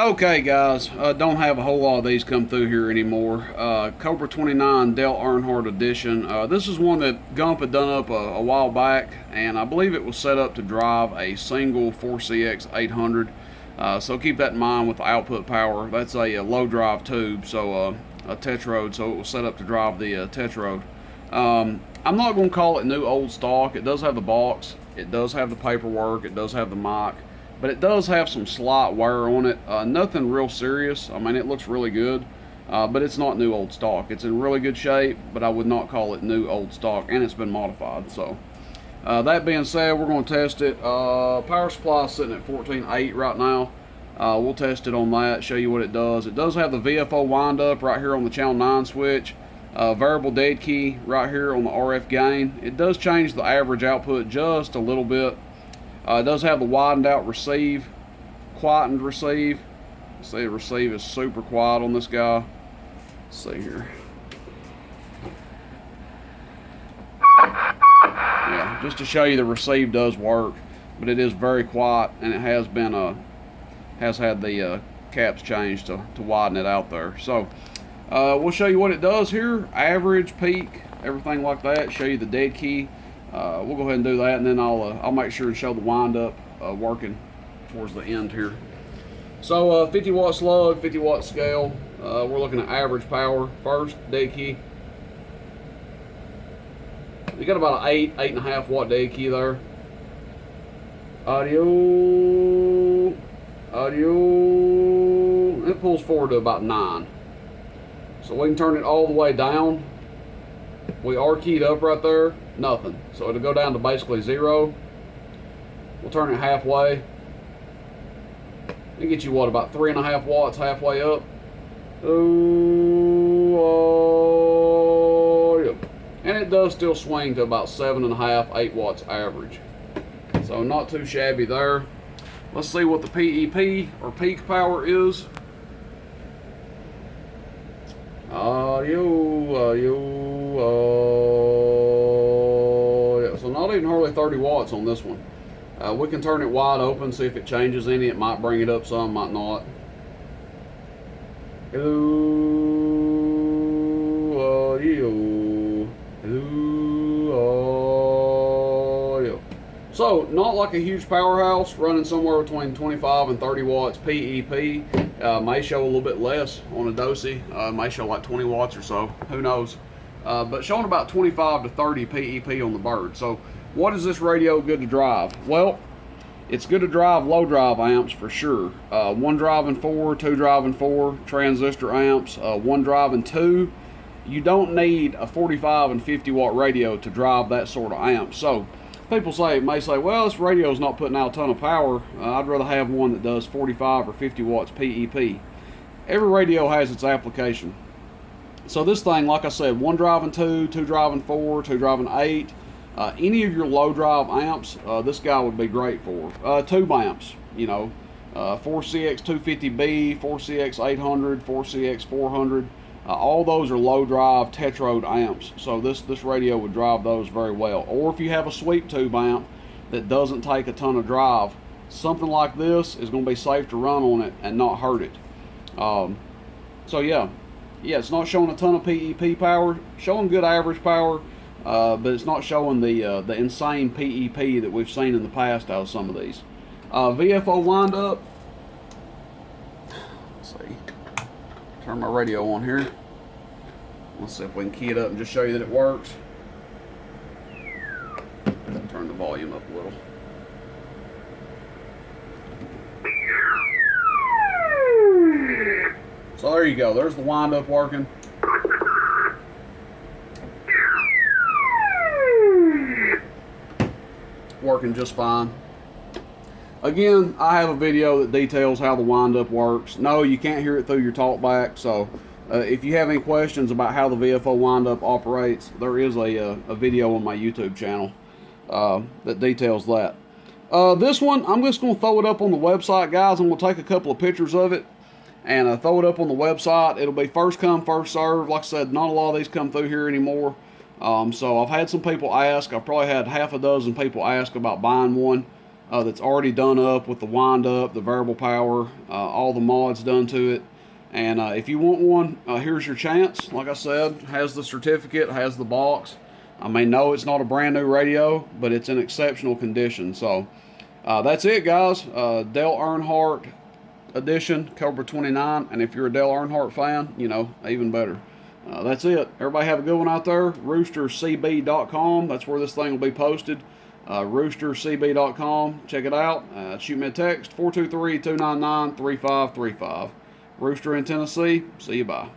Okay, guys, don't have a whole lot of these come through here anymore. Cobra 29 Dale Earnhardt edition. This is one that Gump had done up a while back, and I believe it was set up to drive a single 4CX 800. So keep that in mind with the output power. That's a low drive tube, so a tetrode, so it was set up to drive the tetrode. I'm not going to call it new old stock. It does have the box, it does have the paperwork, it does have the mic, but it does have some slight wear on it. Nothing real serious. I mean, it looks really good, but it's not new old stock. It's in really good shape, but I would not call it new old stock, and it's been modified. So that being said, we're going to test it. Power supply is sitting at 14.8 right now. We'll test it on that, show you what it does. It does have the VFO windup right here on the channel 9 switch. Variable dead key right here on the RF gain. It does change the average output just a little bit. It does have the widened out receive, quietened receive. See, the receive is super quiet on this guy. Let's see here. Yeah, just to show you, the receive does work, but it is very quiet, and it has been has had the caps changed to widen it out there. So we'll show you what it does here, average, peak, everything like that. Show you the dead key. We'll go ahead and do that, and then I'll make sure to show the windup working towards the end here. So 50 watt slug, 50 watt scale. We're looking at average power first, dead key. You got about an 8.5 watt dead key there. Audio. It pulls forward to about 9. So we can turn it all the way down. We are keyed up right there, nothing. So it'll go down to basically 0. We'll turn it halfway. It'll get you what, about 3.5 watts halfway up. And it does still swing to about 7.5, 8 watts average. So not too shabby there. Let's see what the PEP or peak power is. Yeah, so not even hardly 30 watts on this one. We can turn it wide open, see if it changes any. It might bring it up some, might not. So, not like a huge powerhouse, running somewhere between 25 and 30 watts PEP. May show a little bit less on a Dosi. May show like 20 watts or so, who knows. But showing about 25 to 30 PEP on the bird. So, what is this radio good to drive? Well, it's good to drive low drive amps for sure. 1 driving 4, 2 driving 4 transistor amps, 1 driving 2. You don't need a 45 and 50 watt radio to drive that sort of amp. So, people may say, well, this radio's not putting out a ton of power. I'd rather have one that does 45 or 50 watts PEP. Every radio has its application. So this thing, like I said, 1 driving 2, 2 driving 4, 2 driving 8. Any of your low drive amps, this guy would be great for. Tube amps, you know, 4CX 250B, 4CX 800, 4CX 400. All those are low drive tetrode amps, so this radio would drive those very well. Or if you have a sweep tube amp that doesn't take a ton of drive, something like this is going to be safe to run on it and not hurt it. So yeah, it's not showing a ton of PEP power, showing good average power, but it's not showing the insane PEP that we've seen in the past out of some of these. VFO windup. Let's see. Turn my radio on here. Let's see if we can key it up and just show you that it works. Turn the volume up a little. So there you go. There's the windup working. Working just fine. Again, I have a video that details how the windup works. No, you can't hear it through your talkback, so if you have any questions about how the VFO windup operates, there is a video on my YouTube channel that details that. This one, I'm just going to throw it up on the website, guys. I'm going to take a couple of pictures of it and throw it up on the website. It'll be first come, first serve. Like I said, not a lot of these come through here anymore. So I've had some people ask. I've probably had half a dozen people ask about buying one. that's already done up with the Windup, the variable power, all the mods done to it. And if you want one, here's your chance. Like I said, has the certificate, has the box. I mean, no, it's not a brand new radio, but it's in exceptional condition. So that's it, guys. Dale Earnhardt edition, Cobra 29. And if you're a Dale Earnhardt fan, you know, even better. That's it. Everybody have a good one out there. Roostercb.com. That's where this thing will be posted. Roostercb.com. Check it out. Shoot me a text, 423-299-3535. Rooster in Tennessee. See you, bye.